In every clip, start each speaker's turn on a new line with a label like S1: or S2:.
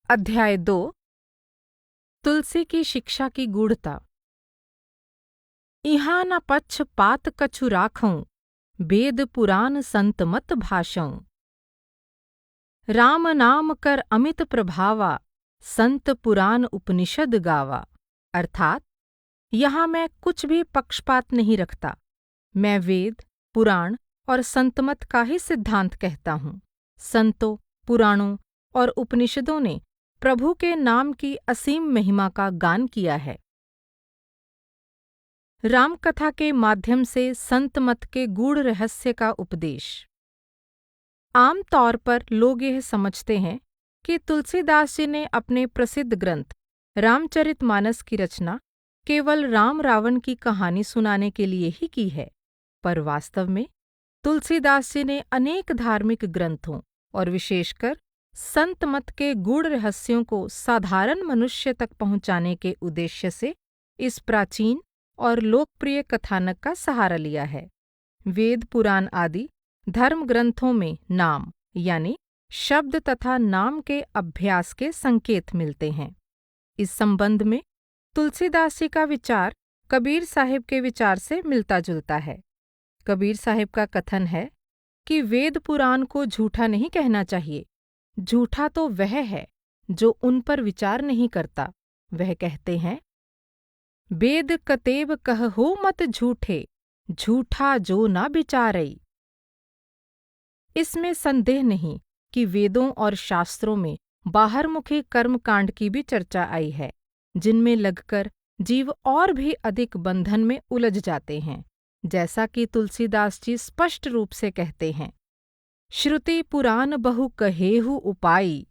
S1: अध्याय 2 तुलसी की शिक्षा की गूढ़ता। इहाँ न पक्ष पात कछु राखऊं, वेद पुराण संत मत भाषऊं। राम नाम कर अमित प्रभावा, संत पुराण उपनिषद गावा। अर्थात यहाँ मैं कुछ भी पक्षपात नहीं रखता, मैं वेद, पुराण और संतमत का ही सिद्धांत कहता हूँ। संतों, पुराणों और उपनिषदों ने प्रभु के नाम की असीम महिमा का गान किया है। राम कथा के माध्यम से संत मत के गूढ़ रहस्य का उपदेश। आम तौर पर लोग यह समझते हैं कि तुलसीदास जी ने अपने प्रसिद्ध ग्रंथ रामचरितमानस की रचना केवल राम रावण की कहानी सुनाने के लिए ही की है, पर वास्तव में तुलसीदास जी ने अनेक धार्मिक ग्रंथों और विशेषकर संत मत के गूढ़ रहस्यों को साधारण मनुष्य तक पहुंचाने के उद्देश्य से इस प्राचीन और लोकप्रिय कथानक का सहारा लिया है। वेद, पुराण आदि धर्म ग्रंथों में नाम यानी शब्द तथा नाम के अभ्यास के संकेत मिलते हैं। इस संबंध में तुलसीदास जी का विचार कबीर साहिब के विचार से मिलता जुलता है। कबीर साहिब का कथन है कि वेद पुराण को झूठा नहीं कहना चाहिए। झूठा तो वह है जो उन पर विचार नहीं करता। वह कहते हैं, वेद कतेब कहहो मत झूठे, झूठा जो ना विचारई। इसमें संदेह नहीं कि वेदों और शास्त्रों में बाहरमुखी कर्मकांड की भी चर्चा आई है, जिनमें लगकर जीव और भी अधिक बंधन में उलझ जाते हैं, जैसा कि तुलसीदास जी स्पष्ट रूप से कहते हैं, श्रुति पुराण बहु कहेहु उपाई,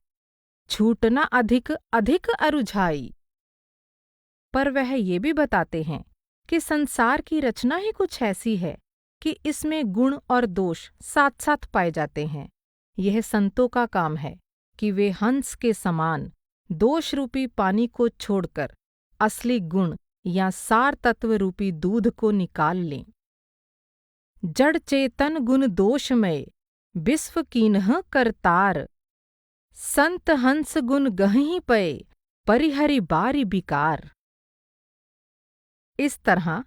S1: छूटना अधिक अधिक अरुझाई। पर वह ये भी बताते हैं कि संसार की रचना ही कुछ ऐसी है कि इसमें गुण और दोष साथ साथ पाए जाते हैं। यह संतों का काम है कि वे हंस के समान दोष रूपी पानी को छोड़कर असली गुण या सार तत्व रूपी दूध को निकाल लें। जड़ चेतन गुण दोषमय, विश्व कीन्ह करतार, संत हंस गुण गहहि पए, परिहरि बारी बिकार। इस तरह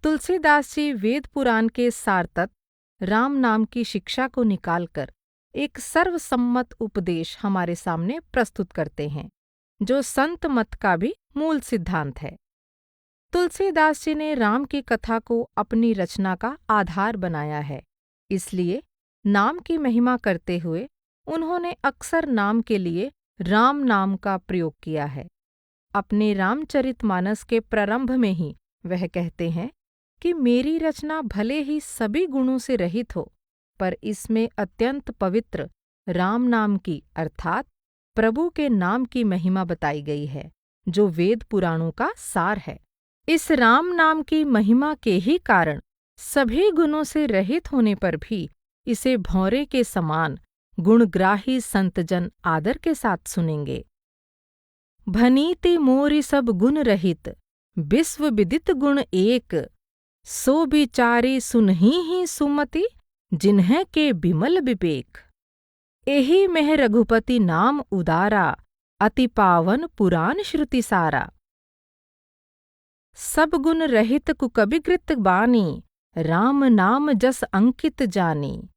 S1: तुलसीदास जी वेद पुराण के सारतत्व राम नाम की शिक्षा को निकालकर एक सर्वसम्मत उपदेश हमारे सामने प्रस्तुत करते हैं, जो संत मत का भी मूल सिद्धांत है। तुलसीदास जी ने राम की कथा को अपनी रचना का आधार बनाया है, इसलिए नाम की महिमा करते हुए उन्होंने अक्सर नाम के लिए राम नाम का प्रयोग किया है। अपने रामचरितमानस के प्रारंभ में ही वह कहते हैं कि मेरी रचना भले ही सभी गुणों से रहित हो, पर इसमें अत्यंत पवित्र राम नाम की अर्थात प्रभु के नाम की महिमा बताई गई है, जो वेद पुराणों का सार है। इस राम नाम की महिमा के ही कारण सभी गुणों से रहित होने पर भी इसे भौरे के समान गुणग्राही संतजन आदर के साथ सुनेंगे। भनीति मोरि सब गुण रहित, विश्व विदित गुण एक, सो बिचारी सुनहि ही सुमति, जिन्हें के बिमल विवेक। एहि में रघुपति नाम उदारा, अति पावन पुराण श्रुति सारा। सब गुण रहित कुकबिकृत बानी, राम नाम जस अंकित जानी।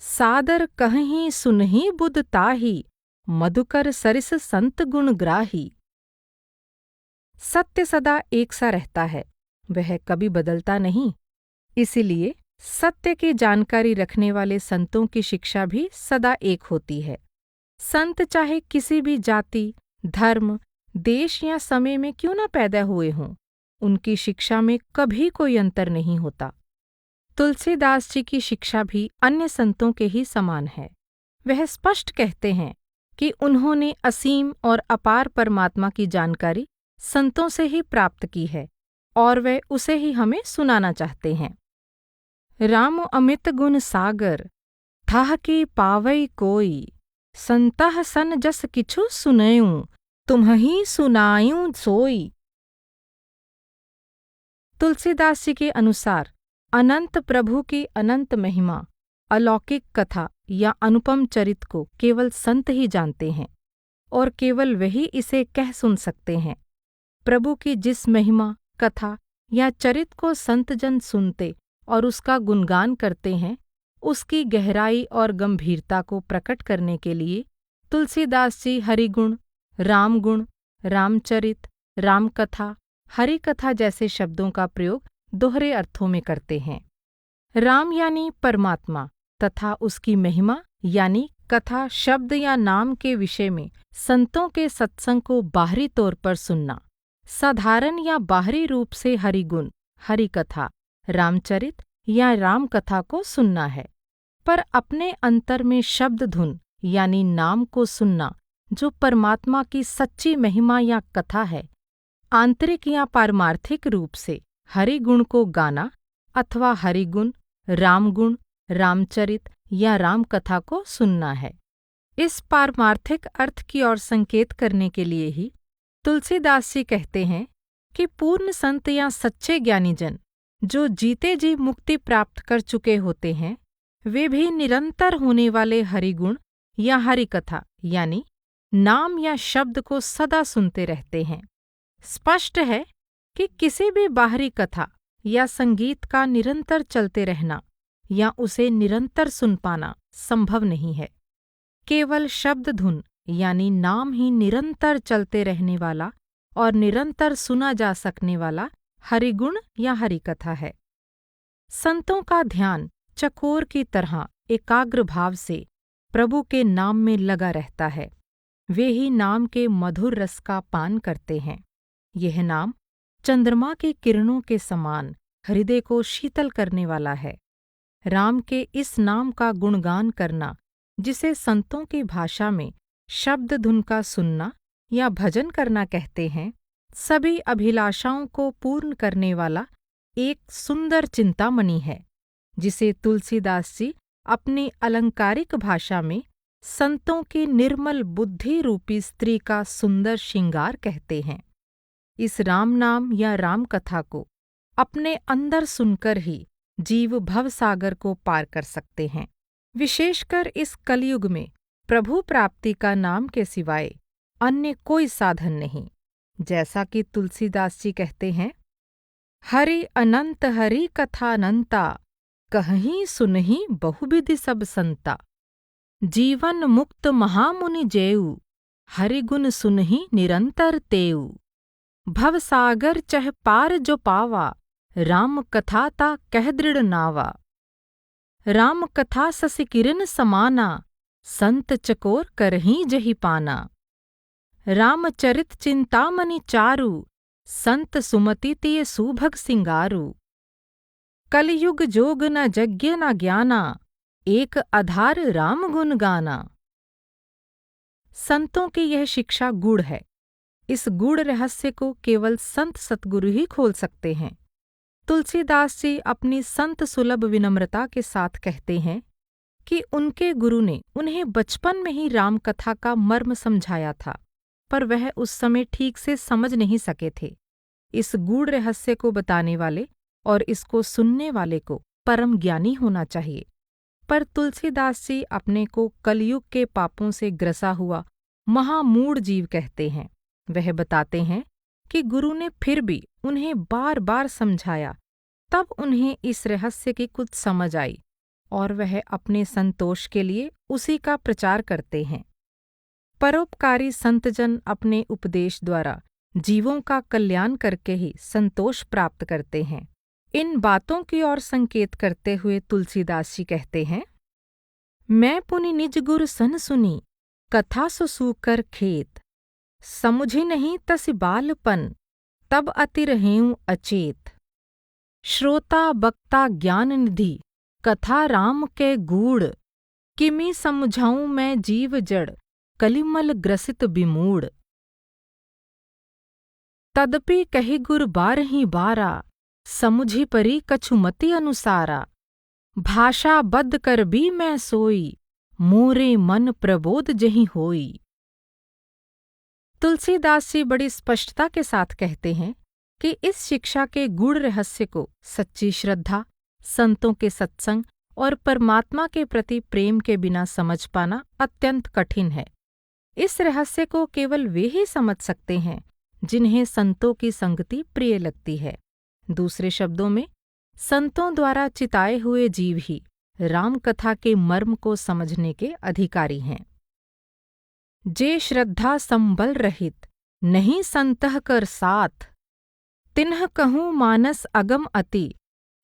S1: सादर कहहि सुनहि बुध ताहि, मधुकर सरिस संत गुण ग्राही। सत्य सदा एक सा रहता है, वह कभी बदलता नहीं। इसीलिए सत्य की जानकारी रखने वाले संतों की शिक्षा भी सदा एक होती है। संत चाहे किसी भी जाति, धर्म, देश या समय में क्यों न पैदा हुए हों, उनकी शिक्षा में कभी कोई अंतर नहीं होता। तुलसीदास जी की शिक्षा भी अन्य संतों के ही समान है। वह स्पष्ट कहते हैं कि उन्होंने असीम और अपार परमात्मा की जानकारी संतों से ही प्राप्त की है और वे उसे ही हमें सुनाना चाहते हैं। राम अमित गुण सागर, थाह की पावई कोई, संतह सन जस किछु सुनयूं, तुम्हि सुनायूं सोई। तुलसीदास जी के अनुसार अनंत प्रभु की अनंत महिमा, अलौकिक कथा या अनुपम चरित को केवल संत ही जानते हैं। और केवल वही इसे कह सुन सकते हैं। प्रभु की जिस महिमा, कथा या चरित को संतजन सुनते और उसका गुणगान करते हैं, उसकी गहराई और गंभीरता को प्रकट करने के लिए तुलसीदास जी हरिगुण, रामगुण, रामचरित, रामकथा, हरिकथा जैसे शब्दों का प्रयोग दोहरे अर्थों में करते हैं। राम यानी परमात्मा तथा उसकी महिमा यानी कथा, शब्द या नाम के विषय में संतों के सत्संग को बाहरी तौर पर सुनना, साधारण या बाहरी रूप से हरिगुण, हरिकथा, रामचरित या रामकथा को सुनना है, पर अपने अंतर में शब्द धुन यानी नाम को सुनना, जो परमात्मा की सच्ची महिमा या कथा है। आंतरिक या पारमार्थिक रूप से हरिगुण को गाना अथवा हरिगुण, रामगुण, रामचरित या रामकथा को सुनना है। इस पारमार्थिक अर्थ की ओर संकेत करने के लिए ही तुलसीदास जी कहते हैं कि पूर्ण संत या सच्चे ज्ञानीजन जो जीते जी मुक्ति प्राप्त कर चुके होते हैं, वे भी निरंतर होने वाले हरिगुण या हरिकथा यानी नाम या शब्द को सदा सुनते रहते हैं। स्पष्ट है कि किसी भी बाहरी कथा या संगीत का निरंतर चलते रहना या उसे निरंतर सुन पाना संभव नहीं है। केवल शब्द धुन यानी नाम ही निरंतर चलते रहने वाला और निरंतर सुना जा सकने वाला हरिगुण या हरिकथा है। संतों का ध्यान चकोर की तरह एकाग्र भाव से प्रभु के नाम में लगा रहता है। वे ही नाम के मधुर रस का पान करते हैं। यह नाम चंद्रमा की किरणों के समान हृदय को शीतल करने वाला है। राम के इस नाम का गुणगान करना, जिसे संतों की भाषा में शब्द धुन का सुनना या भजन करना कहते हैं, सभी अभिलाषाओं को पूर्ण करने वाला एक सुंदर चिंतामणि है, जिसे तुलसीदास जी अपनी अलंकारिक भाषा में संतों की निर्मल बुद्धि रूपी स्त्री का सुंदर श्रृंगार कहते हैं। इस राम नाम या राम कथा को अपने अंदर सुनकर ही जीव भवसागर को पार कर सकते हैं। विशेषकर इस कलयुग में प्रभु प्राप्ति का नाम के सिवाय अन्य कोई साधन नहीं। जैसा कि तुलसीदास जी कहते हैं, हरि अनंत हरि कथा अनंता, कहहीं सुनहीं बहुविधि सब संता। जीवन मुक्त महामुनि जेऊ, हरिगुण सुनहीं निरंतर तेऊ। भवसागर चह पार जो पावा, राम कथा ता कह दृढ़ नावा। राम कथा ससि किरण समाना, संत चकोर करहीं जहि पाना। रामचरित चिंतामणि चारु, संत सुमति तिय सुभग सिंगारु। कलयुग जोग न यज्ञ न ज्ञाना, एक आधार राम गुण गाना। संतों की यह शिक्षा गूढ़ है। इस गूढ़ रहस्य को केवल संत सतगुरु ही खोल सकते हैं। तुलसीदास जी अपनी संत सुलभ विनम्रता के साथ कहते हैं कि उनके गुरु ने उन्हें बचपन में ही राम कथा का मर्म समझाया था, पर वह उस समय ठीक से समझ नहीं सके थे। इस गूढ़ रहस्य को बताने वाले और इसको सुनने वाले को परम ज्ञानी होना चाहिए। पर तुलसीदास जी अपने को कलयुग के पापों से ग्रसा हुआ महामूढ़ जीव कहते हैं। वह बताते हैं कि गुरु ने फिर भी उन्हें बार बार समझाया, तब उन्हें इस रहस्य की कुछ समझ आई और वह अपने संतोष के लिए उसी का प्रचार करते हैं। परोपकारी संतजन अपने उपदेश द्वारा जीवों का कल्याण करके ही संतोष प्राप्त करते हैं। इन बातों की ओर संकेत करते हुए तुलसीदास जी कहते हैं, मैं पुनि निज गुर सन सुनी, कथा सुसूकर खेत। समुझी नहीं तसि बालपन, तब अति रहेऊं अचेत। श्रोता बक्ता ज्ञान निधि, कथा राम के गूढ़। किमि समझाऊं मैं जीव जड़, कलिमल ग्रसित विमूढ़। तदपि कहि गुर बारहि बारा, समुझी परी कछुमति अनुसारा। भाषा बद्ध कर भी मैं सोई, मोरे मन प्रबोध जहि होई। तुलसीदास जी बड़ी स्पष्टता के साथ कहते हैं कि इस शिक्षा के गूढ़ रहस्य को सच्ची श्रद्धा, संतों के सत्संग और परमात्मा के प्रति प्रेम के बिना समझ पाना अत्यंत कठिन है। इस रहस्य को केवल वे ही समझ सकते हैं जिन्हें संतों की संगति प्रिय लगती है। दूसरे शब्दों में, संतों द्वारा चिताए हुए जीव ही राम कथा के मर्म को समझने के अधिकारी हैं। जे श्रद्धा संबल रहित नहीं संतह कर साथ, तिन्ह कहूँ मानस अगम अति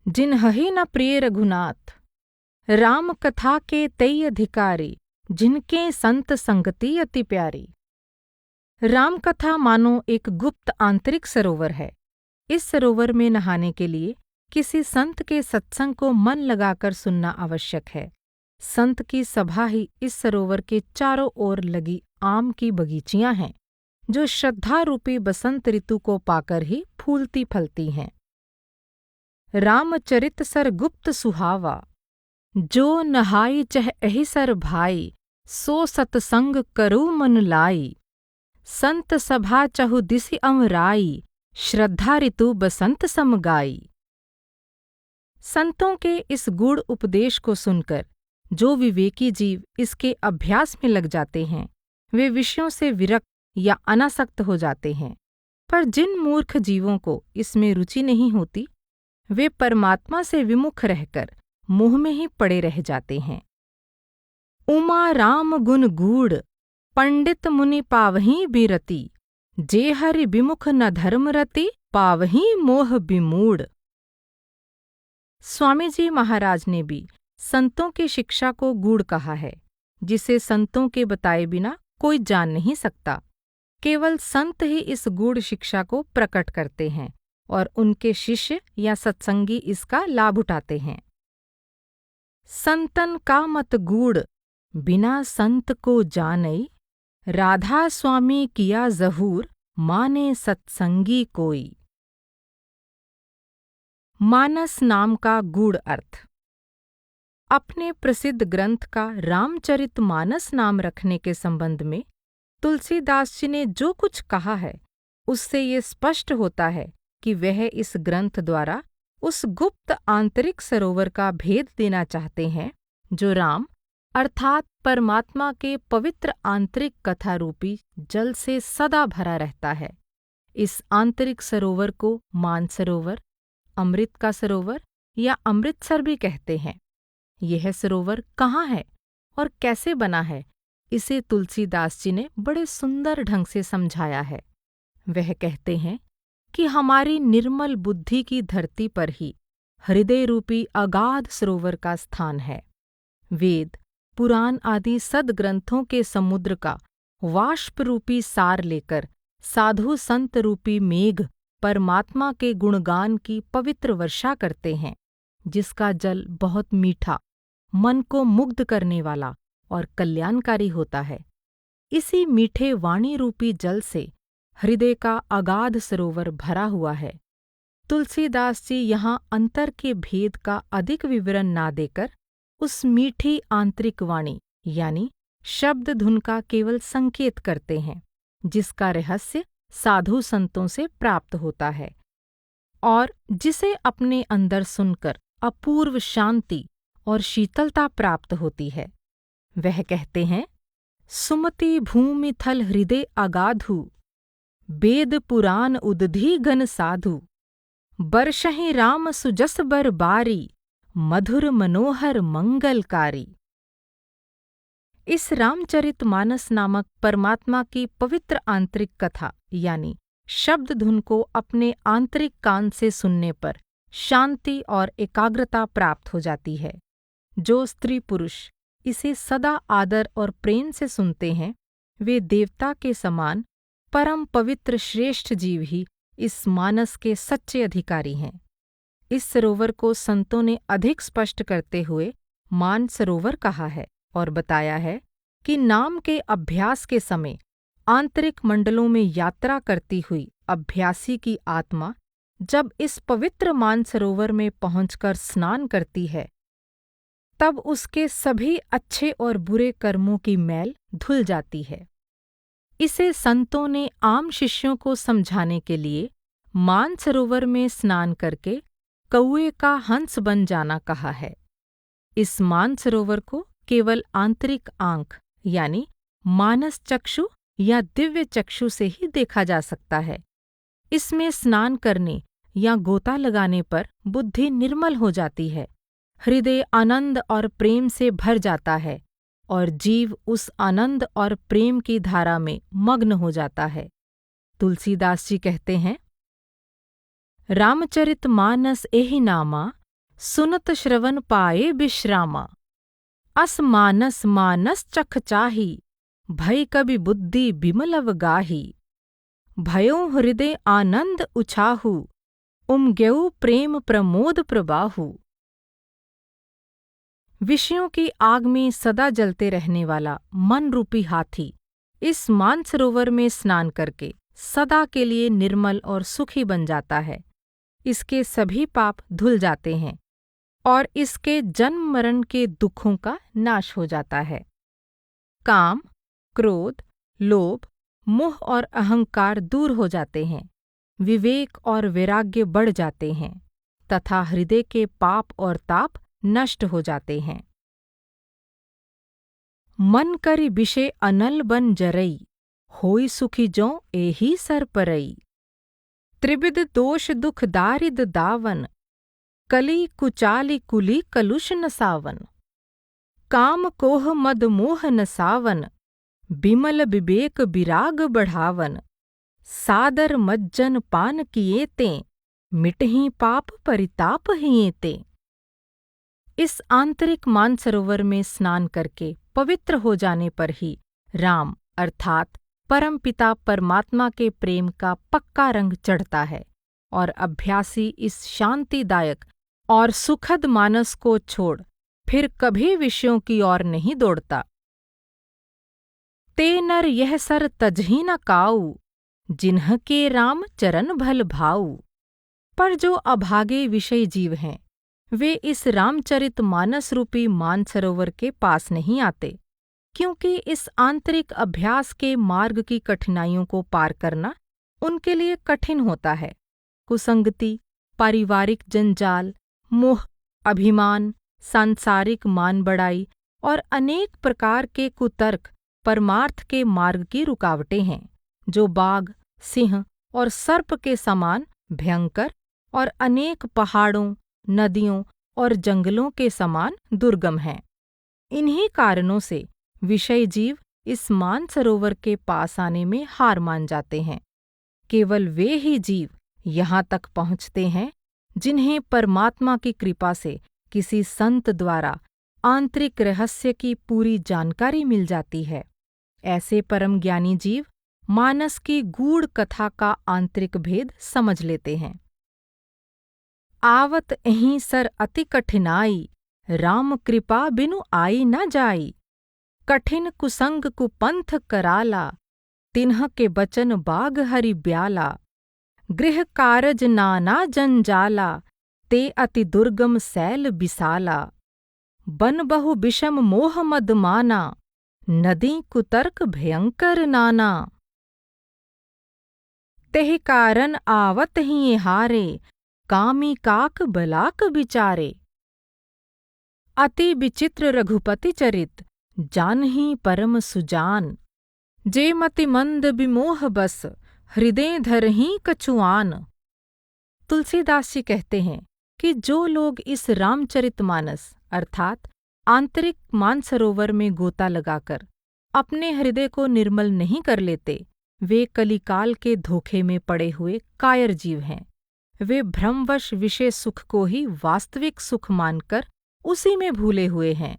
S1: जिन्हहि न प्रिय रघुनाथ। राम कथा के तई अधिकारी जिनके संत संगति अति प्यारी। राम कथा मानो एक गुप्त आंतरिक सरोवर है। इस सरोवर में नहाने के लिए किसी संत के सत्संग को मन लगाकर सुनना आवश्यक है। संत की सभा ही इस सरोवर के चारों ओर लगी आम की बगीचियां हैं, जो श्रद्धा रूपी बसंत ऋतु को पाकर ही फूलती फलती हैं। रामचरित सर गुप्त सुहावा, जो नहाई चह एहिसर भाई, सो सतसंग करु मन लाई। संत सभा चहु दिसि अमराई, श्रद्धा ऋतु बसंत सम गाई। संतों के इस गूढ़ उपदेश को सुनकर जो विवेकी जीव इसके अभ्यास में लग जाते हैं, वे विषयों से विरक्त या अनासक्त हो जाते हैं। पर जिन मूर्ख जीवों को इसमें रुचि नहीं होती, वे परमात्मा से विमुख रहकर मोह में ही पड़े रह जाते हैं। उमा राम गुण गूढ़, पंडित मुनि पावहीं बिरति। जे हरि विमुख न धर्मरति, पावहीं मोह विमूढ़। स्वामी जी महाराज ने भी संतों की शिक्षा को गूढ़ कहा है, जिसे संतों के बताए बिना कोई जान नहीं सकता। केवल संत ही इस गूढ़ शिक्षा को प्रकट करते हैं और उनके शिष्य या सत्संगी इसका लाभ उठाते हैं। संतन का मत गूढ़, बिना संत को जानई। राधा स्वामी किया ज़हूर, माने सत्संगी कोई। मानस नाम का गूढ़ अर्थ। अपने प्रसिद्ध ग्रंथ का रामचरितमानस नाम रखने के संबंध में तुलसीदास जी ने जो कुछ कहा है, उससे ये स्पष्ट होता है कि वह इस ग्रंथ द्वारा उस गुप्त आंतरिक सरोवर का भेद देना चाहते हैं, जो राम अर्थात परमात्मा के पवित्र आंतरिक कथा रूपी जल से सदा भरा रहता है। इस आंतरिक सरोवर को मानसरोवर, अमृत का सरोवर या अमृतसर भी कहते हैं। यह सरोवर कहाँ है और कैसे बना है, इसे तुलसीदास जी ने बड़े सुंदर ढंग से समझाया है। वह कहते हैं कि हमारी निर्मल बुद्धि की धरती पर ही हृदय रूपी अगाध सरोवर का स्थान है। वेद, पुराण आदि सद्ग्रंथों के समुद्र का वाष्प रूपी सार लेकर साधु संत रूपी मेघ परमात्मा के गुणगान की पवित्र वर्षा करते हैं, जिसका जल बहुत मीठा, मन को मुग्ध करने वाला और कल्याणकारी होता है। इसी मीठे वाणी रूपी जल से हृदय का अगाध सरोवर भरा हुआ है। तुलसीदास जी यहाँ अंतर के भेद का अधिक विवरण ना देकर उस मीठी आंतरिक वाणी यानी शब्द धुन का केवल संकेत करते हैं, जिसका रहस्य साधु संतों से प्राप्त होता है और जिसे अपने अंदर सुनकर अपूर्व शांति और शीतलता प्राप्त होती है। वह कहते हैं, सुमति भूमि थल हृदय अगाधु, वेद पुराण उदधि गण साधु। बरषहि राम सुजस बर बारी, मधुर मनोहर मंगलकारी। इस रामचरितमानस नामक परमात्मा की पवित्र आंतरिक कथा यानी शब्द धुन को अपने आंतरिक कान से सुनने पर शांति और एकाग्रता प्राप्त हो जाती है। जो स्त्री पुरुष इसे सदा आदर और प्रेम से सुनते हैं, वे देवता के समान परम पवित्र श्रेष्ठ जीव ही इस मानस के सच्चे अधिकारी हैं। इस सरोवर को संतों ने अधिक स्पष्ट करते हुए मान सरोवर कहा है और बताया है कि नाम के अभ्यास के समय आंतरिक मंडलों में यात्रा करती हुई अभ्यासी की आत्मा जब इस पवित्र मानसरोवर में पहुंचकर स्नान करती है, तब उसके सभी अच्छे और बुरे कर्मों की मैल धुल जाती है। इसे संतों ने आम शिष्यों को समझाने के लिए मानसरोवर में स्नान करके कौए का हंस बन जाना कहा है। इस मानसरोवर को केवल आंतरिक आंख यानी मानस चक्षु या दिव्य चक्षु से ही देखा जा सकता है। इसमें स्नान करने या गोता लगाने पर बुद्धि निर्मल हो जाती है, हृदय आनंद और प्रेम से भर जाता है और जीव उस आनंद और प्रेम की धारा में मग्न हो जाता है। तुलसीदास जी कहते हैं, रामचरित मानस एहि नामा, सुनत श्रवण पाए विश्रामा। अस मानस मानस चख चाही, भय कबि बुद्धि बिमलव गाही। भयों हृदय आनंद उछाहु, उमग्यऊ प्रेम प्रमोद प्रबाहु। विषयों की आग में सदा जलते रहने वाला मन रूपी हाथी इस मानसरोवर में स्नान करके सदा के लिए निर्मल और सुखी बन जाता है। इसके सभी पाप धुल जाते हैं और इसके जन्म मरण के दुखों का नाश हो जाता है। काम, क्रोध, लोभ, मोह और अहंकार दूर हो जाते हैं, विवेक और वैराग्य बढ़ जाते हैं तथा हृदय के पाप और ताप नष्ट हो जाते हैं। मन करि विषय अनल बन जरई, होई सुखी जों एही सर परई। त्रिविध दोष दुख दारिद दावन, कली कुचाली कुली कलुष नसावन। काम कोह मद मोह नसावन, बिमल विवेक विराग बढ़ावन। सादर मज्जन पान किए ते, मिटहीं पाप परिताप हिए ते। इस आंतरिक मानसरोवर में स्नान करके पवित्र हो जाने पर ही राम अर्थात परमपिता परमात्मा के प्रेम का पक्का रंग चढ़ता है और अभ्यासी इस शांतिदायक और सुखद मानस को छोड़ फिर कभी विषयों की ओर नहीं दौड़ता। ते नर यह सर तजहि न काऊ, जिन्ह के राम चरण भल भाऊ। पर जो अभागे विषय जीव हैं, वे इस रामचरित मानस रूपी मानसरोवर के पास नहीं आते, क्योंकि इस आंतरिक अभ्यास के मार्ग की कठिनाइयों को पार करना उनके लिए कठिन होता है। कुसंगति, पारिवारिक जंजाल, मोह, अभिमान, सांसारिक मान बढ़ाई और अनेक प्रकार के कुतर्क परमार्थ के मार्ग की रुकावटें हैं, जो बाघ, सिंह और सर्प के समान भयंकर और अनेक पहाड़ों, नदियों और जंगलों के समान दुर्गम हैं। इन्हीं कारणों से विषय जीव इस मानसरोवर के पास आने में हार मान जाते हैं। केवल वे ही जीव यहाँ तक पहुँचते हैं जिन्हें परमात्मा की कृपा से किसी संत द्वारा आंतरिक रहस्य की पूरी जानकारी मिल जाती है। ऐसे परम ज्ञानी जीव मानस की गूढ़ कथा का आंतरिक भेद समझ लेते हैं। आवत एहीं सर अति कठिनाई, राम कृपा बिनु आई न जाई। कठिन कुसंग कुपंथ कराला, तिन्ह के बचन बाग हरि ब्याला। गृह कारज नाना जंजाला, ते अति दुर्गम सैल बिसाला। बन बहु विषम मोह मद माना, नदी कुतर्क भयंकर नाना। तेहि कारण आवत ही हारे, कामी काक बलाक बिचारे। अति विचित्र रघुपति चरित, जानहि परम सुजान। जे मति मंद विमोह बस, हृदय धरहि कछुआन। तुलसीदास जी कहते हैं कि जो लोग इस रामचरितमानस अर्थात आंतरिक मानसरोवर में गोता लगाकर अपने हृदय को निर्मल नहीं कर लेते, वे कलिकाल के धोखे में पड़े हुए कायर जीव हैं। वे भ्रमवश विषय सुख को ही वास्तविक सुख मानकर उसी में भूले हुए हैं।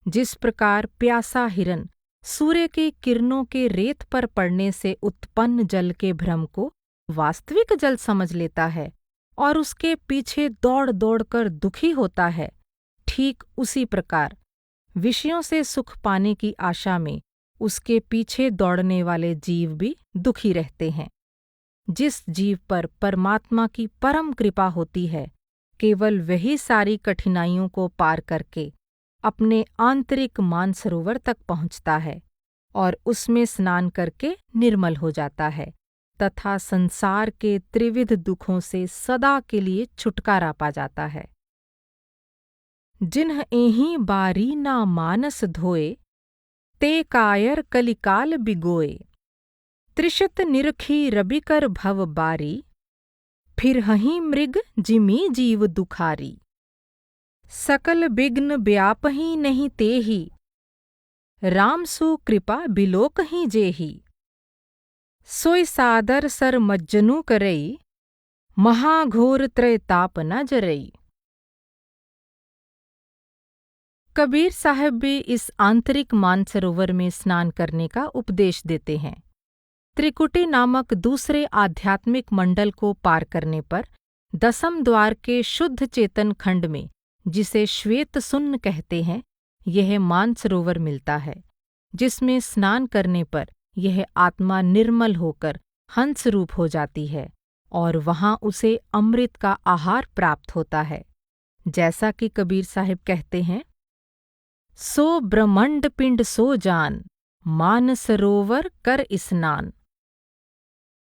S1: जिस प्रकार प्यासा हिरन सूर्य की किरणों के रेत पर पड़ने से उत्पन्न जल के भ्रम को वास्तविक जल समझ लेता है और उसके पीछे दौड़ दौड़कर दुखी होता है, ठीक उसी प्रकार विषयों से सुख पाने की आशा में उसके पीछे दौड़ने वाले जीव भी दुखी रहते हैं। जिस जीव पर परमात्मा की परम कृपा होती है, केवल वही सारी कठिनाइयों को पार करके अपने आंतरिक मानसरोवर तक पहुँचता है और उसमें स्नान करके निर्मल हो जाता है तथा संसार के त्रिविध दुखों से सदा के लिए छुटकारा पा जाता है। जिन्ह एहीं बारी ना मानस धोए, ते कायर कलिकाल बिगोए। त्रिशत निरखी रबिकर भव बारी। फिर हहीं मृग जिमी जीव दुखारी। सकल बिघ्न व्यापहि नहीं तेहि। राम सु कृपा बिलोकहि जेहि। सोई सादर सर मज्जनु करई। महाघोर त्रयताप न जरई। कबीर साहब भी इस आंतरिक मानसरोवर में स्नान करने का उपदेश देते हैं। त्रिकुटी नामक दूसरे आध्यात्मिक मंडल को पार करने पर दसम द्वार के शुद्ध चेतन खंड में, जिसे श्वेत सुन्न कहते हैं, यह मानसरोवर मिलता है, जिसमें स्नान करने पर यह आत्मा निर्मल होकर हंस रूप हो जाती है और वहाँ उसे अमृत का आहार प्राप्त होता है। जैसा कि कबीर साहिब कहते हैं, सो ब्रह्मंड पिंड सो जान, मानसरोवर कर स्नान।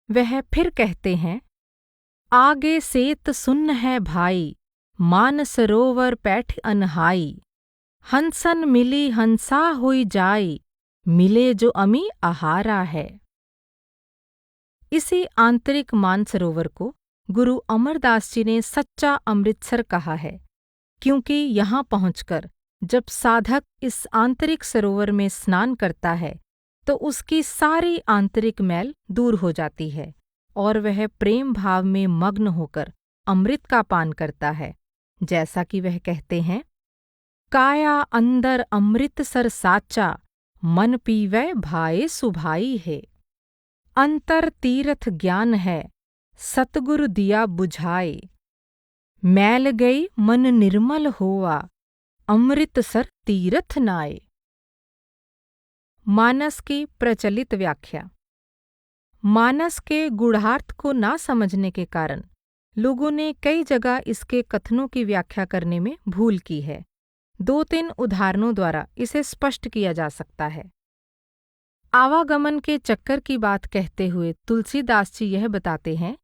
S1: वह फिर कहते हैं, आगे सेत सुन्न है भाई, मानसरोवर पैठ अनहाई। हंसन मिली हंसा होई जाई, मिले जो अमी आहारा है। इसी आंतरिक मानसरोवर को गुरु अमरदास जी ने सच्चा अमृतसर कहा है, क्योंकि यहाँ पहुंचकर जब साधक इस आंतरिक सरोवर में स्नान करता है तो उसकी सारी आंतरिक मैल दूर हो जाती है और वह प्रेम भाव में मग्न होकर अमृत का पान करता है। जैसा कि वह कहते हैं, काया अंदर अमृतसर साचा, मन पीवै भाए सुभाई है। अंतर तीर्थ ज्ञान है, सतगुरु दिया बुझाए। मैल गई मन निर्मल होवा, अमृतसर तीर्थ नाए। मानस की प्रचलित व्याख्या। मानस के गूढ़ार्थ को ना समझने के कारण लोगों ने कई जगह इसके कथनों की व्याख्या करने में भूल की है। 2-3 उदाहरणों द्वारा इसे स्पष्ट किया जा सकता है। आवागमन के चक्कर की बात कहते हुए तुलसीदास जी यह बताते हैं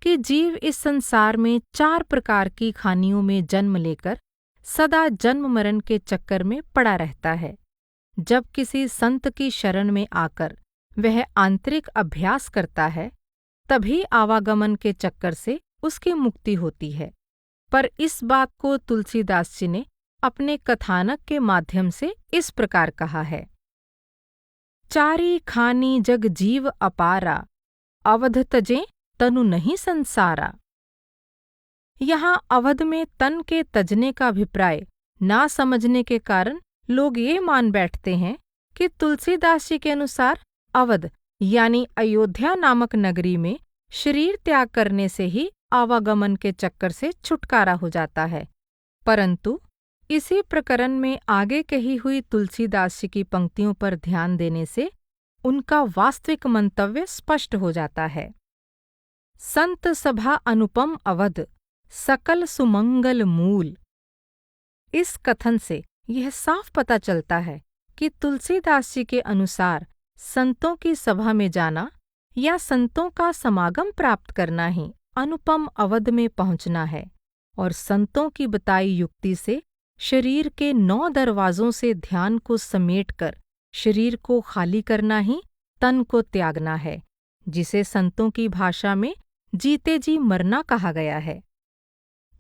S1: कि जीव इस संसार में 4 प्रकार की खानियों में जन्म लेकर सदा जन्म मरण के चक्कर में पड़ा रहता है। जब किसी संत की शरण में आकर वह आंतरिक अभ्यास करता है, तभी आवागमन के चक्कर से उसकी मुक्ति होती है। पर इस बात को तुलसीदास जी ने अपने कथानक के माध्यम से इस प्रकार कहा है, चारी खानी जग जीव अपारा, अवध तजें तनु नहीं संसारा। यहाँ अवध में तन के तजने का अभिप्राय ना समझने के कारण लोग ये मान बैठते हैं कि तुलसीदास जी के अनुसार अवध यानी अयोध्या नामक नगरी में शरीर त्याग करने से ही आवागमन के चक्कर से छुटकारा हो जाता है। परंतु इसी प्रकरण में आगे कही हुई तुलसीदास जी की पंक्तियों पर ध्यान देने से उनका वास्तविक मंतव्य स्पष्ट हो जाता है। संत सभा अनुपम अवध, सकल सुमंगल मूल। इस कथन से यह साफ पता चलता है कि तुलसीदास जी के अनुसार संतों की सभा में जाना या संतों का समागम प्राप्त करना ही अनुपम अवध में पहुंचना है और संतों की बताई युक्ति से शरीर के 9 दरवाजों से ध्यान को समेटकर शरीर को खाली करना ही तन को त्यागना है, जिसे संतों की भाषा में जीते जी मरना कहा गया है।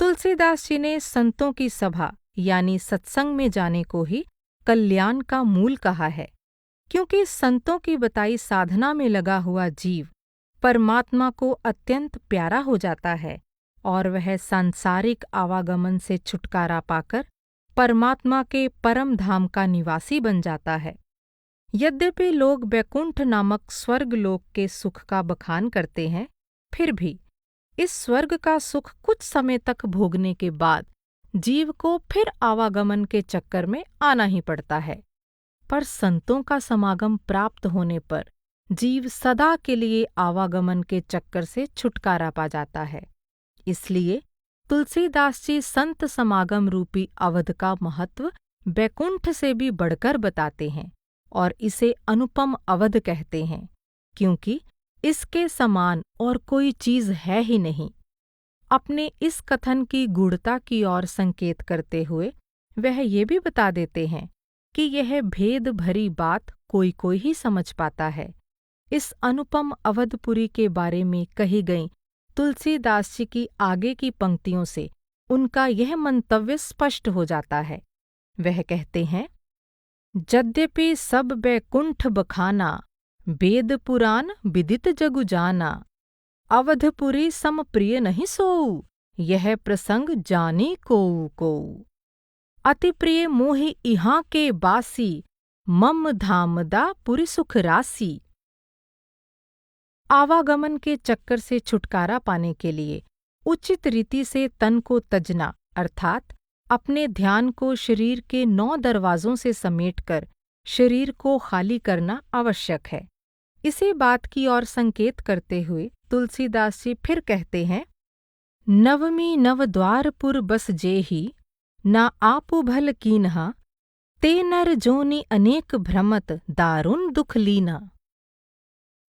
S1: तुलसीदास जी ने संतों की सभा यानी सत्संग में जाने को ही कल्याण का मूल कहा है, क्योंकि संतों की बताई साधना में लगा हुआ जीव परमात्मा को अत्यंत प्यारा हो जाता है और वह सांसारिक आवागमन से छुटकारा पाकर परमात्मा के परम धाम का निवासी बन जाता है। यद्यपि लोग वैकुंठ नामक स्वर्ग लोक के सुख का बखान करते हैं, फिर भी इस स्वर्ग का सुख कुछ समय तक भोगने के बाद जीव को फिर आवागमन के चक्कर में आना ही पड़ता है। पर संतों का समागम प्राप्त होने पर जीव सदा के लिए आवागमन के चक्कर से छुटकारा पा जाता है। इसलिए तुलसीदास जी संत समागम रूपी अवध का महत्व वैकुंठ से भी बढ़कर बताते हैं और इसे अनुपम अवध कहते हैं, क्योंकि इसके समान और कोई चीज है ही नहीं। अपने इस कथन की गूढ़ता की ओर संकेत करते हुए वह ये भी बता देते हैं कि यह भेद भरी बात कोई कोई ही समझ पाता है। इस अनुपम अवधपुरी के बारे में कही गई तुलसीदास जी की आगे की पंक्तियों से उनका यह मंतव्य स्पष्ट हो जाता है। वह कहते हैं, यद्यपि सब बैकुंठ बखाना, वेद पुराण विदित जगु जाना, अवधपुरी सम प्रिय नहीं सोऊ, यह प्रसंग जानी कोऊ कोऊ। अति प्रिय मोहि इहाँ के बासी, मम धामदा पुरी सुख रासी। आवागमन के चक्कर से छुटकारा पाने के लिए उचित रीति से तन को तजना अर्थात अपने ध्यान को शरीर के 9 दरवाजों से समेटकर शरीर को खाली करना आवश्यक है। इसी बात की ओर संकेत करते हुए तुलसीदास जी फिर कहते हैं, नवमी नव द्वारपुर बस जेहि, ना आपु भल कीन्हा, ते नर जोनि अनेक भ्रमत, दारुण दुख लीना।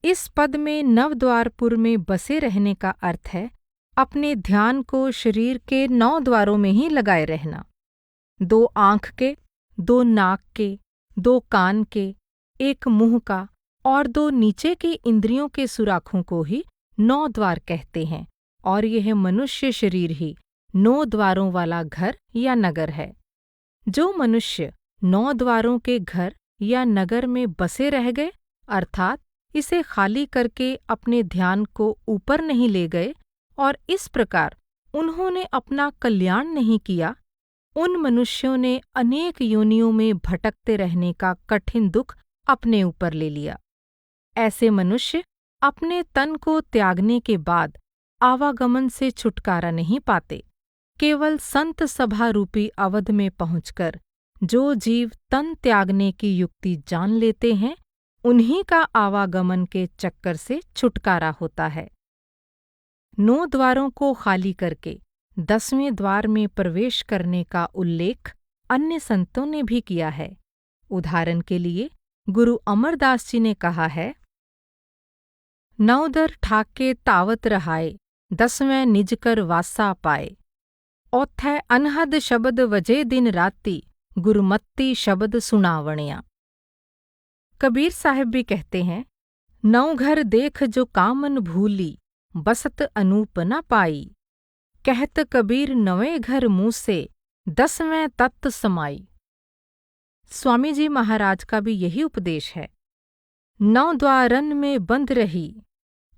S1: इस पद में नवद्वारपुर में बसे रहने का अर्थ है अपने ध्यान को शरीर के 9 द्वारों में ही लगाए रहना। 2 आँख के, 2 नाक के, 2 कान के, 1 मुंह का और 2 नीचे के इंद्रियों के सुराखों को ही 9 द्वार कहते हैं और यह मनुष्य शरीर ही 9 द्वारों वाला घर या नगर है। जो मनुष्य 9 द्वारों के घर या नगर में बसे रह गए अर्थात इसे खाली करके अपने ध्यान को ऊपर नहीं ले गए और इस प्रकार उन्होंने अपना कल्याण नहीं किया, उन मनुष्यों ने अनेक योनियों में भटकते रहने का कठिन दुख अपने ऊपर ले लिया। ऐसे मनुष्य अपने तन को त्यागने के बाद आवागमन से छुटकारा नहीं पाते। केवल संत सभा रूपी अवध में पहुंचकर जो जीव तन त्यागने की युक्ति जान लेते हैं, उन्हीं का आवागमन के चक्कर से छुटकारा होता है। 9 द्वारों को खाली करके 10वें द्वार में प्रवेश करने का उल्लेख अन्य संतों ने भी किया है। उदाहरण के लिए गुरु अमरदास जी ने कहा है, 9 दर ठाके तावत रहाए, 10वें निज कर वासा पाए, औथै अनहद शब्द वजे दिन राती, गुरमत्ती शब्द सुनावणिया। कबीर साहब भी कहते हैं, 9 घर देख जो कामन भूली, बसत अनूप न पाई, कहत कबीर 9वें घर मुँह से, 10वें तत्त समाई। स्वामी जी महाराज का भी यही उपदेश है। 9 द्वारन में बंद रही,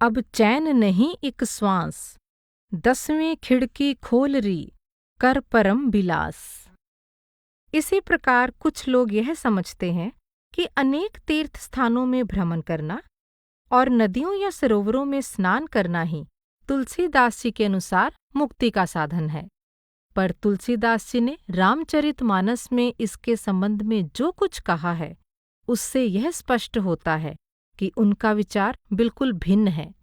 S1: अब चैन नहीं एक श्वास, 10वीं खिड़की खोल री, कर परम बिलास। इसी प्रकार कुछ लोग यह समझते हैं कि अनेक तीर्थ स्थानों में भ्रमण करना और नदियों या सरोवरों में स्नान करना ही तुलसीदास जी के अनुसार मुक्ति का साधन है। पर तुलसीदास जी ने रामचरितमानस में इसके संबंध में जो कुछ कहा है, उससे यह स्पष्ट होता है कि उनका विचार बिल्कुल भिन्न है।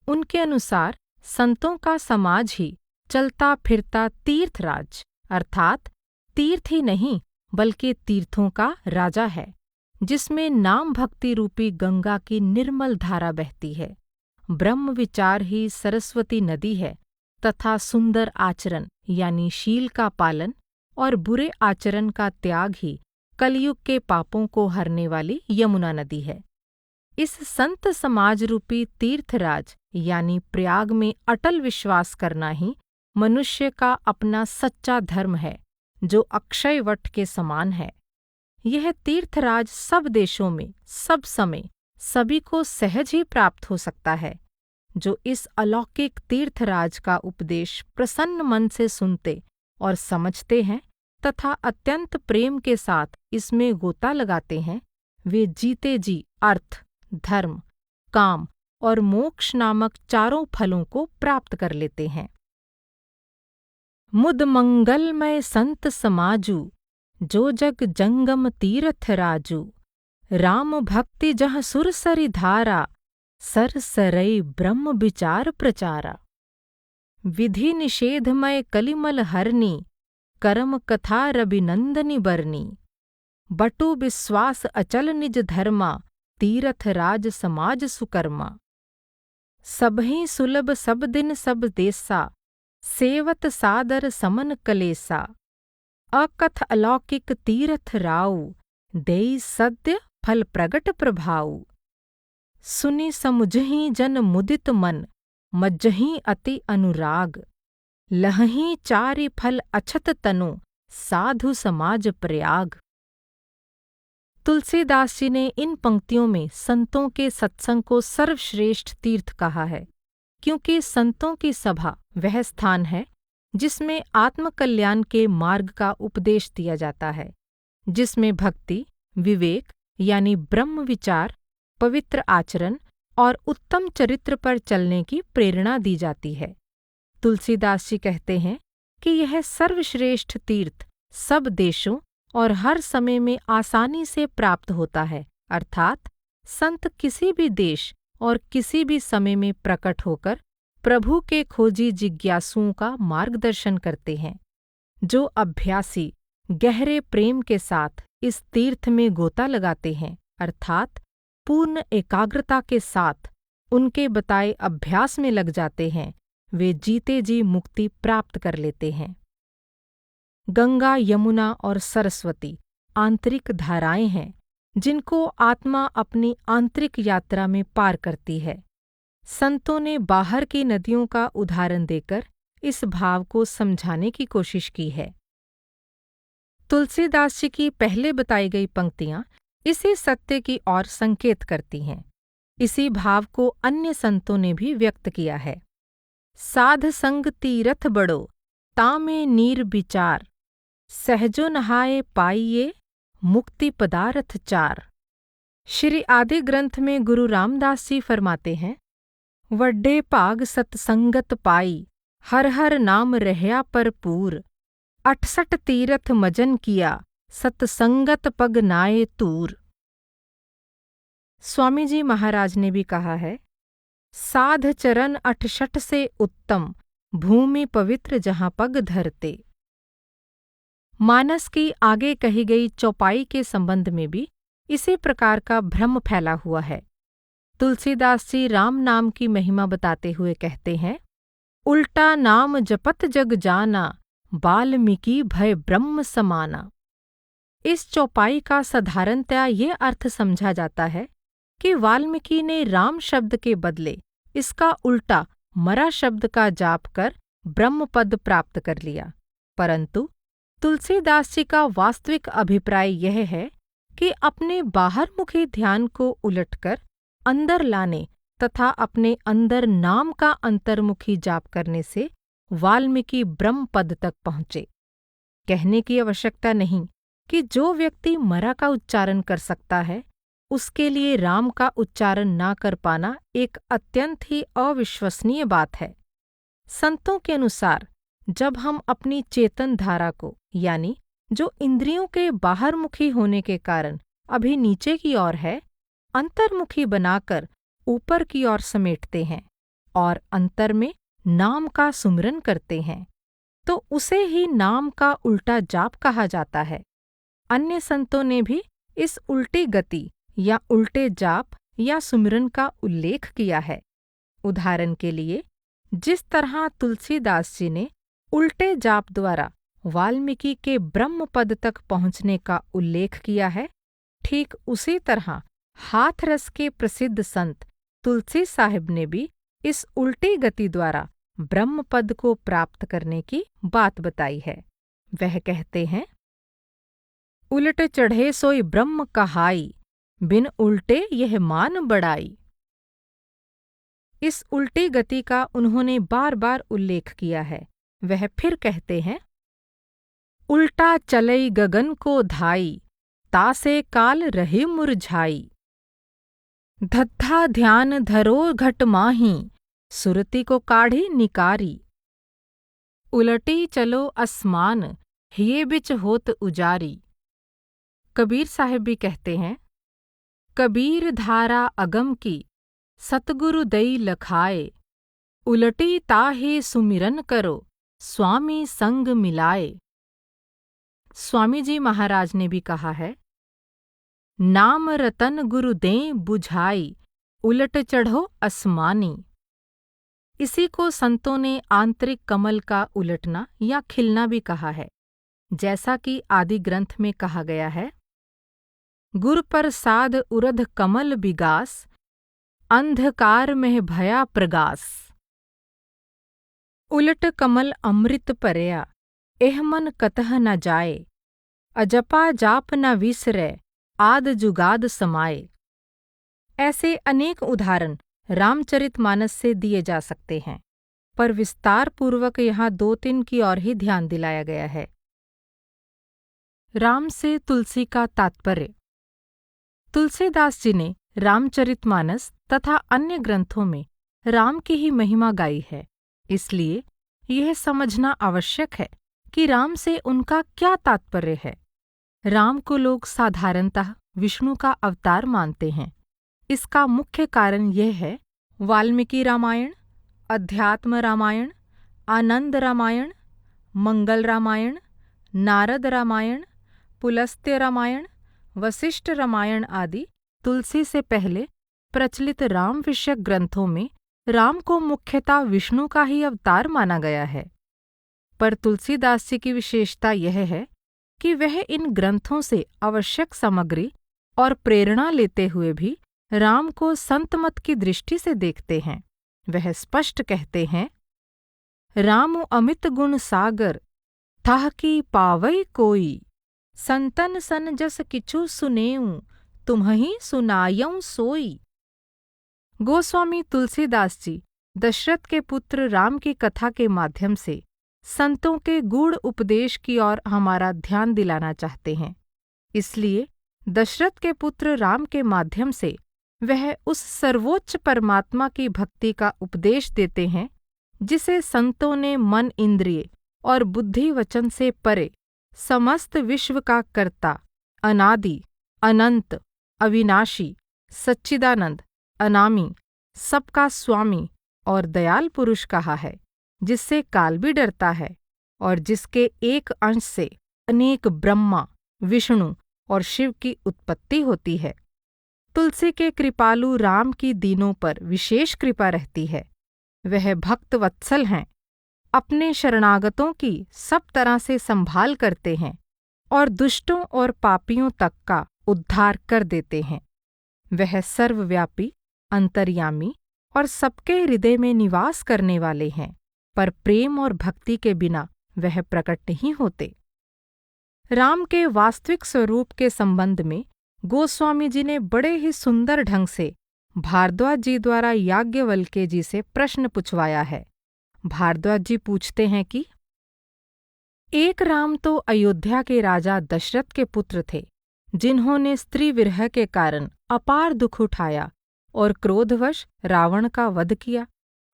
S1: उनके अनुसार संतों का समाज ही चलता फिरता तीर्थराज अर्थात तीर्थ ही नहीं बल्कि तीर्थों का राजा है, जिसमें नाम भक्ति रूपी गंगा की निर्मल धारा बहती है। ब्रह्म विचार ही सरस्वती नदी है तथा सुंदर आचरण यानी शील का पालन और बुरे आचरण का त्याग ही कलयुग के पापों को हरने वाली यमुना नदी है। इस संत समाज रूपी तीर्थराज यानी प्रयाग में अटल विश्वास करना ही मनुष्य का अपना सच्चा धर्म है, जो अक्षय वट के समान है। यह तीर्थराज सब देशों में सब समय सभी को सहज ही प्राप्त हो सकता है। जो इस अलौकिक तीर्थराज का उपदेश प्रसन्न मन से सुनते और समझते हैं तथा अत्यंत प्रेम के साथ इसमें गोता लगाते हैं, वे जीते जी अर्थ, धर्म, काम और मोक्ष नामक चारों फलों को प्राप्त कर लेते हैं। मुद मंगलमय संत समाजू, जो जग जंगम तीर्थ राजू, राम भक्ति जहाँ सुरसरि धारा, सर सरई ब्रह्म विचार प्रचारा। विधि निषेधमय कलिमल हरनी, करम कथा रविनंदनी बरनी, बटु विश्वास अचल निज धर्मा, तीरथ राज समाज सुकर्मा। सबहि सुलभ सब दिन सब देसा, सेवत सादर समन कलेसा, अकथ अलौकिक तीरथ राउ, देई सद्य फल प्रगट प्रभाऊ। सुनि समुझहि जन मुदित मन, मज्जहि अति अनुराग। लहहि चारि फल अछत तनु, साधु समाज प्रयाग। तुलसीदास जी ने इन पंक्तियों में संतों के सत्संग को सर्वश्रेष्ठ तीर्थ कहा है, क्योंकि संतों की सभा वह स्थान है जिसमें आत्मकल्याण के मार्ग का उपदेश दिया जाता है, जिसमें भक्ति, विवेक यानी ब्रह्म विचार, पवित्र आचरण और उत्तम चरित्र पर चलने की प्रेरणा दी जाती है। तुलसीदास जी कहते हैं कि यह सर्वश्रेष्ठ तीर्थ सब देशों और हर समय में आसानी से प्राप्त होता है, अर्थात संत किसी भी देश और किसी भी समय में प्रकट होकर प्रभु के खोजी जिज्ञासुओं का मार्गदर्शन करते हैं। जो अभ्यासी गहरे प्रेम के साथ इस तीर्थ में गोता लगाते हैं, अर्थात पूर्ण एकाग्रता के साथ उनके बताए अभ्यास में लग जाते हैं, वे जीते जी मुक्ति प्राप्त कर लेते हैं। गंगा, यमुना और सरस्वती आंतरिक धाराएं हैं जिनको आत्मा अपनी आंतरिक यात्रा में पार करती है। संतों ने बाहर की नदियों का उदाहरण देकर इस भाव को समझाने की कोशिश की है। तुलसीदास जी की पहले बताई गई पंक्तियां इसी सत्य की ओर संकेत करती हैं। इसी भाव को अन्य संतों ने भी व्यक्त किया है। साध संग तीरथ बड़ो, तामे नीर विचार। सहजो नहाए पाइये, मुक्ति पदारथ चार। श्री आदि ग्रंथ में गुरु रामदास जी फरमाते हैं, वड्डे भाग सतसंगत पाई, हर हर नाम रहया परपूर। 68 तीरथ मजन किया, सतसंगत पग नाए तूर। स्वामी जी महाराज ने भी कहा है, साध चरण 68 से उत्तम, भूमि पवित्र जहाँ पग धरते। मानस की आगे कही गई चौपाई के संबंध में भी इसी प्रकार का भ्रम फैला हुआ है। तुलसीदास जी राम नाम की महिमा बताते हुए कहते हैं, उल्टा नाम जपत जग जाना, वाल्मीकि भय ब्रह्म समाना। इस चौपाई का साधारणतया ये अर्थ समझा जाता है कि वाल्मीकि ने राम शब्द के बदले इसका उल्टा मरा शब्द का जाप कर ब्रह्म पद प्राप्त कर लिया। परंतु तुलसीदास जी का वास्तविक अभिप्राय यह है कि अपने बाहरमुखी ध्यान को उलटकर अंदर लाने तथा अपने अंदर नाम का अंतर्मुखी जाप करने से वाल्मीकि ब्रह्म पद तक पहुँचे। कहने की आवश्यकता नहीं कि जो व्यक्ति मरा का उच्चारण कर सकता है, उसके लिए राम का उच्चारण ना कर पाना एक अत्यंत ही अविश्वसनीय बात है। संतों के अनुसार जब हम अपनी चेतन धारा को, यानी जो इंद्रियों के बाहरमुखी होने के कारण अभी नीचे की ओर है, अंतर्मुखी बनाकर ऊपर की ओर समेटते हैं और अंतर में नाम का सुमिरन करते हैं, तो उसे ही नाम का उल्टा जाप कहा जाता है। अन्य संतों ने भी इस उल्टी गति या उल्टे जाप या सुमिरन का उल्लेख किया है। उदाहरण के लिए, जिस तरह तुलसीदास जी ने उल्टे जाप द्वारा वाल्मीकि के ब्रह्म पद तक पहुँचने का उल्लेख किया है, ठीक उसी तरह हाथरस के प्रसिद्ध संत तुलसी साहिब ने भी इस उल्टी गति द्वारा ब्रह्म पद को प्राप्त करने की बात बताई है। वह कहते हैं, उलट चढ़े सोई ब्रह्म कहाई, बिन उल्टे यह मान बढ़ाई। इस उल्टी गति का उन्होंने बार बार उल्लेख किया है। वह फिर कहते हैं, उल्टा चलई गगन को धाई, तासे काल रहे मुरझाई। धद्धा ध्यान धरो घट माही, सुरती को काढ़ी निकारी। उलटी चलो असमान, हिये बिच होत उजारी। कबीर साहिब भी कहते हैं, कबीर धारा अगम की, सतगुरु दई लखाए। उलटी ताहे सुमिरन करो, स्वामी संग मिलाए। स्वामी जी महाराज ने भी कहा है, नाम रतन गुरु दें बुझाई, उलट चढ़ो असमानी। इसी को संतों ने आंतरिक कमल का उलटना या खिलना भी कहा है। जैसा कि आदि ग्रंथ में कहा गया है, गुर प्रसाद उरध कमल बिगास, अंधकार में भया प्रगास। उलट कमल अमृत परया, एह मन कतह न जाए, अजपा जाप न विसरै, आद जुगाद समाए। ऐसे अनेक उदाहरण रामचरितमानस से दिए जा सकते हैं, पर विस्तार पूर्वक यहाँ 2-3 की ओर ही ध्यान दिलाया गया है। राम से तुलसी का तात्पर्य। तुलसीदास जी ने रामचरितमानस तथा अन्य ग्रंथों में राम की ही महिमा गाई है, इसलिए यह समझना आवश्यक है कि राम से उनका क्या तात्पर्य है। राम को लोग साधारणतः विष्णु का अवतार मानते हैं। इसका मुख्य कारण यह है वाल्मीकि रामायण, अध्यात्म रामायण, आनंद रामायण, मंगल रामायण, नारद रामायण, पुलस्त्य रामायण, वशिष्ठ रामायण आदि तुलसी से पहले प्रचलित राम विषयक ग्रंथों में राम को मुख्यतः विष्णु का ही अवतार माना गया है। पर तुलसीदास जी की विशेषता यह है कि वह इन ग्रंथों से आवश्यक सामग्री और प्रेरणा लेते हुए भी राम को संतमत की दृष्टि से देखते हैं। वह स्पष्ट कहते हैं, रामु अमित गुण सागर, थाह की पावई कोई, संतन सन जस किछु सुनेऊं, तुम्हि सुनायऊं सोई। गोस्वामी तुलसीदास जी दशरथ के पुत्र राम की कथा के माध्यम से संतों के गूढ़ उपदेश की ओर हमारा ध्यान दिलाना चाहते हैं। इसलिए दशरथ के पुत्र राम के माध्यम से वह उस सर्वोच्च परमात्मा की भक्ति का उपदेश देते हैं जिसे संतों ने मन इंद्रिय और बुद्धि वचन से परे समस्त विश्व का कर्ता, अनादि, अनंत, अविनाशी, सच्चिदानंद, अनामी, सबका स्वामी और दयाल पुरुष कहा है, जिससे काल भी डरता है और जिसके एक अंश से अनेक ब्रह्मा, विष्णु और शिव की उत्पत्ति होती है। तुलसी के कृपालु राम की दीनों पर विशेष कृपा रहती है। वह भक्त वत्सल हैं, अपने शरणागतों की सब तरह से संभाल करते हैं और दुष्टों और पापियों तक का उद्धार कर देते हैं। वह सर्वव्यापी, अंतर्यामी और सबके हृदय में निवास करने वाले हैं, पर प्रेम और भक्ति के बिना वह प्रकट नहीं होते। राम के वास्तविक स्वरूप के संबंध में गोस्वामी जी ने बड़े ही सुंदर ढंग से भारद्वाज जी द्वारा याज्ञवल्क्य जी से प्रश्न पूछवाया है। भारद्वाज जी पूछते हैं कि एक राम तो अयोध्या के राजा दशरथ के पुत्र थे, जिन्होंने स्त्री विरह के कारण अपार दुख उठाया और क्रोधवश रावण का वध किया।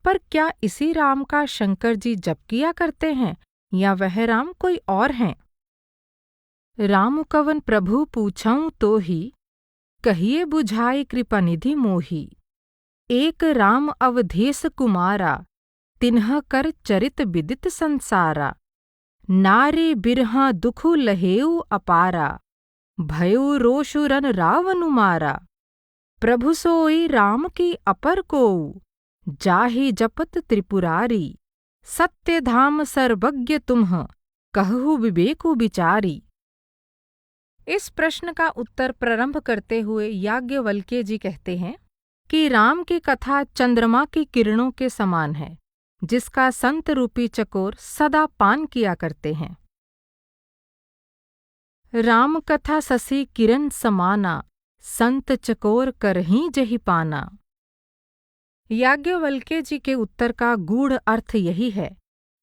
S1: पर क्या इसी राम का शंकर जी जप किया करते हैं या वह राम कोई और हैं? राम कवन प्रभु पूछऊं तो ही, कहिए बुझाई कृपानिधि मोही। एक राम अवधेश कुमारा, तिन्ह कर चरित विदित संसारा। नारी बिरहा दुखु लहेऊ अपारा, भयउ रोषु रन रावनु मारा। प्रभु सोई राम की अपर कोऊ, जाहि जपत त्रिपुरारी। सत्य धाम सर्वज्ञ तुम्ह, कहु विवेकु विचारी। इस प्रश्न का उत्तर प्रारंभ करते हुए याज्ञवल्क्य जी कहते हैं कि राम की कथा चंद्रमा की किरणों के समान है, जिसका संत रूपी चकोर सदा पान किया करते हैं। राम कथा ससी किरण समाना, संत चकोर करहीं जहि पाना। याज्ञवल्क्य जी के उत्तर का गूढ़ अर्थ यही है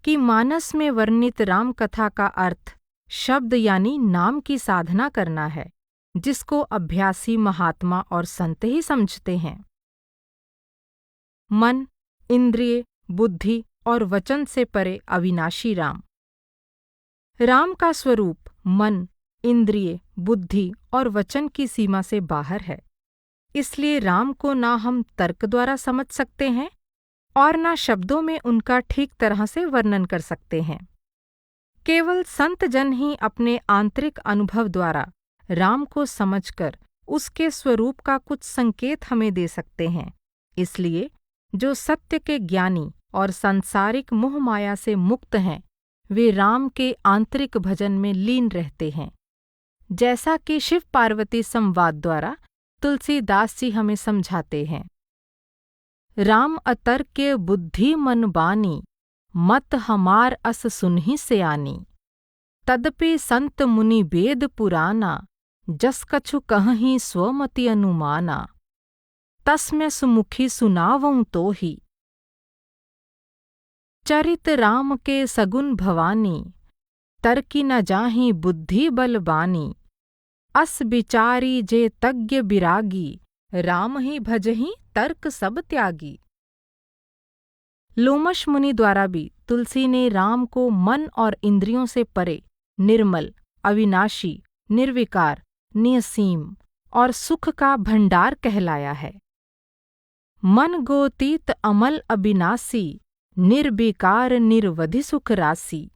S1: कि मानस में वर्णित राम कथा का अर्थ शब्द यानी नाम की साधना करना है, जिसको अभ्यासी महात्मा और संत ही समझते हैं। मन, इंद्रिय, बुद्धि और वचन से परे अविनाशी राम। राम का स्वरूप मन, इंद्रिय, बुद्धि और वचन की सीमा से बाहर है। इसलिए राम को ना हम तर्क द्वारा समझ सकते हैं और ना शब्दों में उनका ठीक तरह से वर्णन कर सकते हैं। केवल संत जन ही अपने आंतरिक अनुभव द्वारा राम को समझकर उसके स्वरूप का कुछ संकेत हमें दे सकते हैं। इसलिए जो सत्य के ज्ञानी और सांसारिक मोह माया से मुक्त हैं, वे राम के आंतरिक भजन में लीन रहते हैं। जैसा कि शिव पार्वती संवाद द्वारा तुलसीदास जी हमें समझाते हैं। राम अतर्क्य बुद्धि मन बानी, मत हमार अस सुनहि सयानी। तदपि संत मुनि वेद पुराना, जस कछु कहहिं स्वमति अनुमाना। तस्मै सुमुखी सुनावऊँ तोहि, चरित राम के सगुन भवानी। तर्कि न जाहि बुद्धि बल बानी, अस बिचारी जे तज्ञ बिरागी। राम ही भजहि तर्क सब त्यागी। लोमश मुनि द्वारा भी तुलसी ने राम को मन और इंद्रियों से परे, निर्मल, अविनाशी, निर्विकार, नियसीम और सुख का भंडार कहलाया है। मन गोतीत अमल अविनाशी, निर्विकार निर्वधि सुख राशि।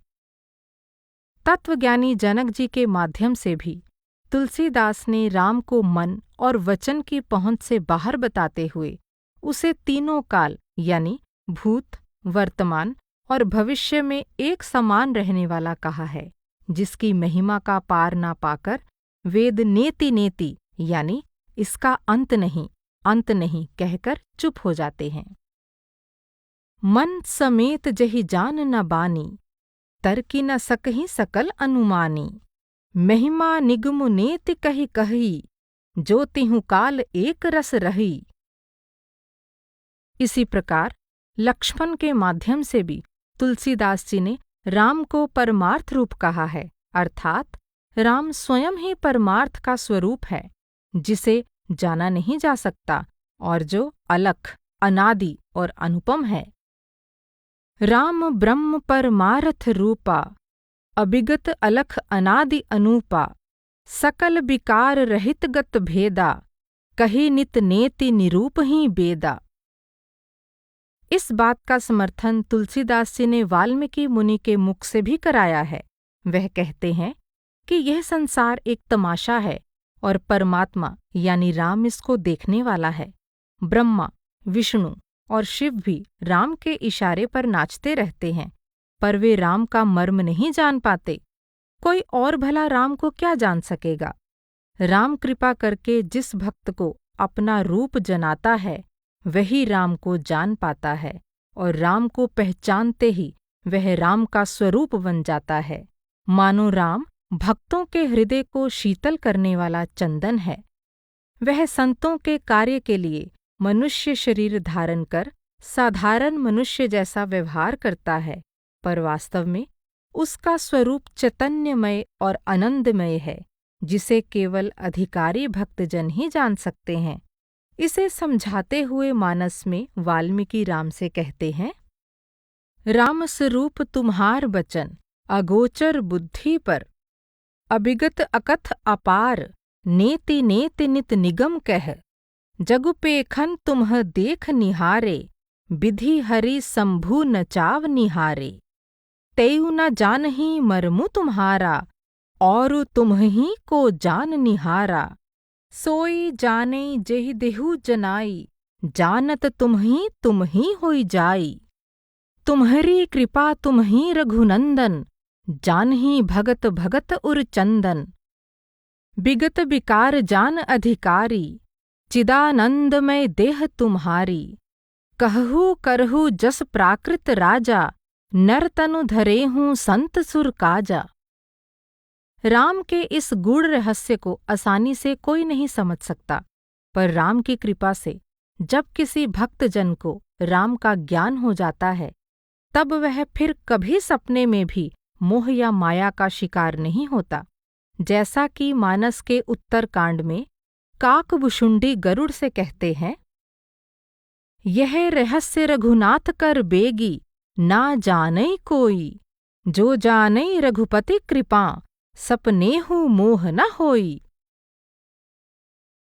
S1: तत्वज्ञानी जनक जी के माध्यम से भी तुलसीदास ने राम को मन और वचन की पहुंच से बाहर बताते हुए उसे तीनों काल यानी भूत, वर्तमान और भविष्य में एक समान रहने वाला कहा है, जिसकी महिमा का पार ना पाकर वेद नेति नेति यानी इसका अंत नहीं कहकर चुप हो जाते हैं। मन समेत जहि जान न बानी, तर्कि न सकहि सकल अनुमानी। महिमा निगम नेति कहि कही, जो तिहु काल एक रस रही। इसी प्रकार लक्ष्मण के माध्यम से भी तुलसीदास जी ने राम को परमार्थ रूप कहा है, अर्थात राम स्वयं ही परमार्थ का स्वरूप है, जिसे जाना नहीं जा सकता और जो अलख, अनादि और अनुपम है। राम ब्रह्म परमार्थ रूपा, अबिगत अलख अनादि अनूपा। सकल विकार रहित गत भेदा, कही नित नेति निरूप ही बेदा। इस बात का समर्थन तुलसीदास जी ने वाल्मीकि मुनि के मुख से भी कराया है। वह कहते हैं कि यह संसार एक तमाशा है और परमात्मा यानी राम इसको देखने वाला है। ब्रह्मा, विष्णु और शिव भी राम के इशारे पर नाचते रहते हैं, पर वे राम का मर्म नहीं जान पाते। कोई और भला राम को क्या जान सकेगा। राम कृपा करके जिस भक्त को अपना रूप जनाता है, वही राम को जान पाता है और राम को पहचानते ही वह राम का स्वरूप बन जाता है। मानो राम भक्तों के हृदय को शीतल करने वाला चंदन है। वह संतों के कार्य के लिए मनुष्य शरीर धारण कर साधारण मनुष्य जैसा व्यवहार करता है, पर वास्तव में उसका स्वरूप चैतन्यमय और आनंदमय है, जिसे केवल अधिकारी भक्तजन ही जान सकते हैं। इसे समझाते हुए मानस में वाल्मीकि राम से कहते हैं, राम स्वरूप तुम्हार बचन अगोचर बुद्धि पर, अबिगत अकथ अपार, नेति नेति नित निगम कह। जगुपेखन तुम्ह देख निहारे, विधि हरि शंभु नचाव निहारे। तेउ न जानहि मर्मु तुम्हारा, और तुम्हि को जान निहारा। सोई जाने जेहि देहु जनाई, जानत तुम्हि होई जाई। तुम्हरी कृपा तुम्हि रघुनंदन, जानहि भगत भगत उर चंदन। बिगत विकार जान अधिकारी, चिदानंदमय देह तुम्हारी। कहहु करहु जस प्राकृत राजा, नर तनु धरेहूँ संत सुर काजा। राम के इस गूढ़ रहस्य को आसानी से कोई नहीं समझ सकता, पर राम की कृपा से जब किसी भक्तजन को राम का ज्ञान हो जाता है, तब वह फिर कभी सपने में भी मोह या माया का शिकार नहीं होता। जैसा कि मानस के उत्तर कांड में काकभुशुंडी गरुड़ से कहते हैं, यह रहस्य रघुनाथ कर बेगी, ना जानई कोई। जो जानई रघुपति कृपा, सपनेहु मोह न होई।